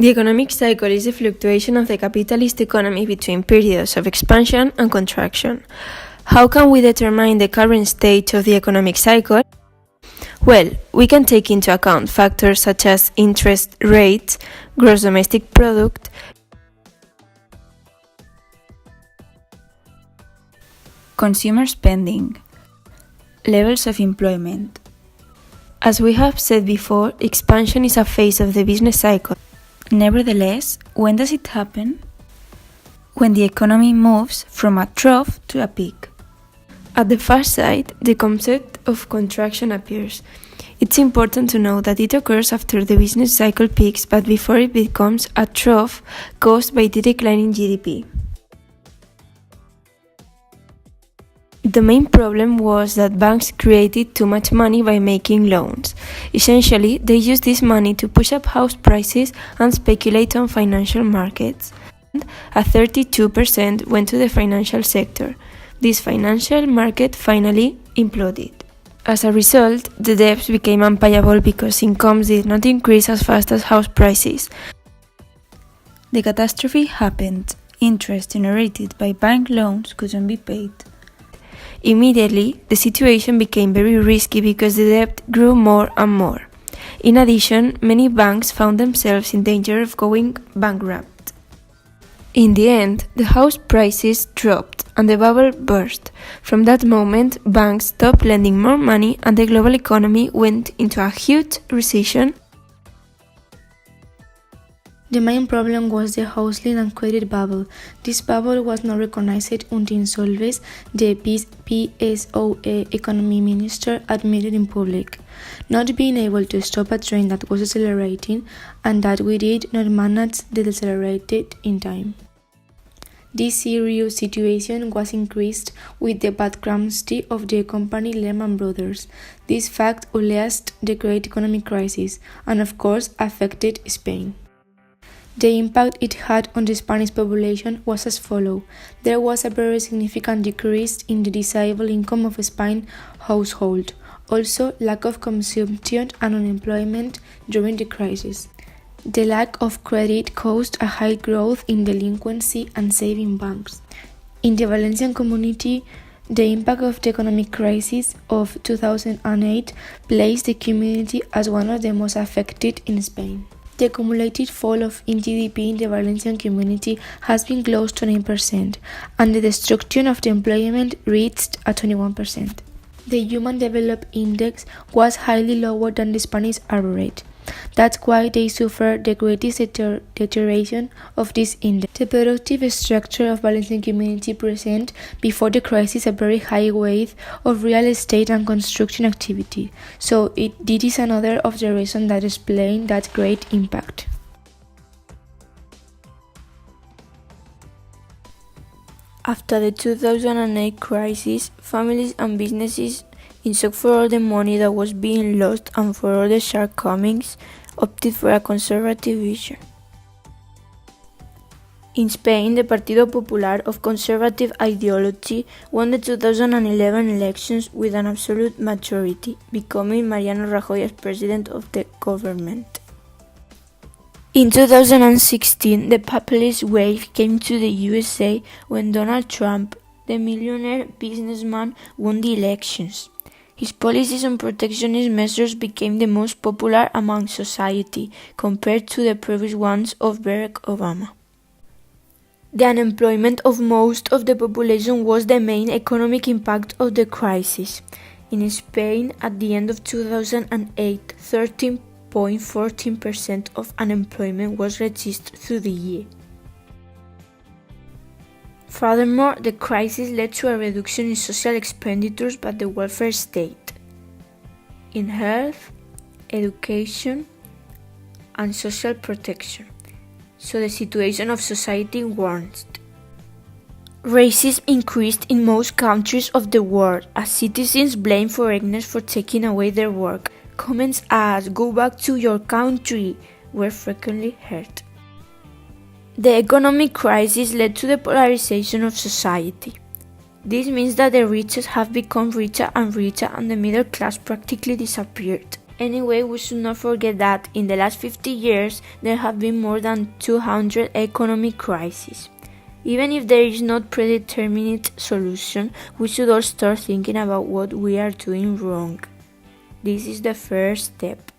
The economic cycle is the fluctuation of the capitalist economy between periods of expansion and contraction. How can we determine the current state of the economic cycle? Well, we can take into account factors such as interest rates, gross domestic product, consumer spending, levels of employment. As we have said before, expansion is a phase of the business cycle. Nevertheless, when does it happen? When the economy moves from a trough to a peak. At the far side, the concept of contraction appears. It's important to know that it occurs after the business cycle peaks, but before it becomes a trough caused by the decline in GDP. The main problem was that banks created too much money by making loans. Essentially, they used this money to push up house prices and speculate on financial markets. And a 32% went to the financial sector. This financial market finally imploded. As a result, the debts became unpayable because incomes did not increase as fast as house prices. The catastrophe happened. Interest generated by bank loans couldn't be paid. Immediately, the situation became very risky because the debt grew more and more. In addition, many banks found themselves in danger of going bankrupt. In the end, the house prices dropped and the bubble burst. From that moment, banks stopped lending more money and the global economy went into a huge recession. The main problem was the housing and credit bubble. This bubble was not recognized until Solves, the PSOE economy minister, admitted in public. Not being able to stop a train that was accelerating, and that we did not manage to decelerate it in time. This serious situation was increased with the bankruptcy of the company Lehman Brothers. This fact unleashed the great economic crisis, and of course affected Spain. The impact it had on the Spanish population was as follows. There was a very significant decrease in the disposable income of a Spanish household. Also, lack of consumption and unemployment during the crisis. The lack of credit caused a high growth in delinquency and saving banks. In the Valencian community, the impact of the economic crisis of 2008 placed the community as one of the most affected in Spain. The accumulated fall in GDP in the Valencian community has been close to 9%, and the destruction of the employment reached a 21%. The Human Development Index was highly lower than the Spanish average. That's why they suffered the greatest deterioration of this index. The productive structure of Valencian community present before the crisis a very high weight of real estate and construction activity. So this is another of the reasons that explain that great impact. After the 2008 crisis, families and businesses, in shock for all the money that was being lost and for all the shortcomings, opted for a conservative vision. In Spain, the Partido Popular of conservative ideology won the 2011 elections with an absolute majority, becoming Mariano Rajoy as president of the government. In 2016, the populist wave came to the USA when Donald Trump, the millionaire businessman, won the elections. His policies on protectionist measures became the most popular among society, compared to the previous ones of Barack Obama. The unemployment of most of the population was the main economic impact of the crisis. In Spain, at the end of 2008, 13.14% of unemployment was registered through the year. Furthermore, the crisis led to a reduction in social expenditures by the welfare state, in health, education, and social protection. So the situation of society worsened. Racism increased in most countries of the world as citizens blamed foreigners for taking away their work. Comments as "go back to your country" were frequently heard. The economic crisis led to the polarization of society. This means that the richest have become richer and richer and the middle class practically disappeared. Anyway, we should not forget that in the last 50 years there have been more than 200 economic crises. Even if there is no predetermined solution, we should all start thinking about what we are doing wrong. This is the first step.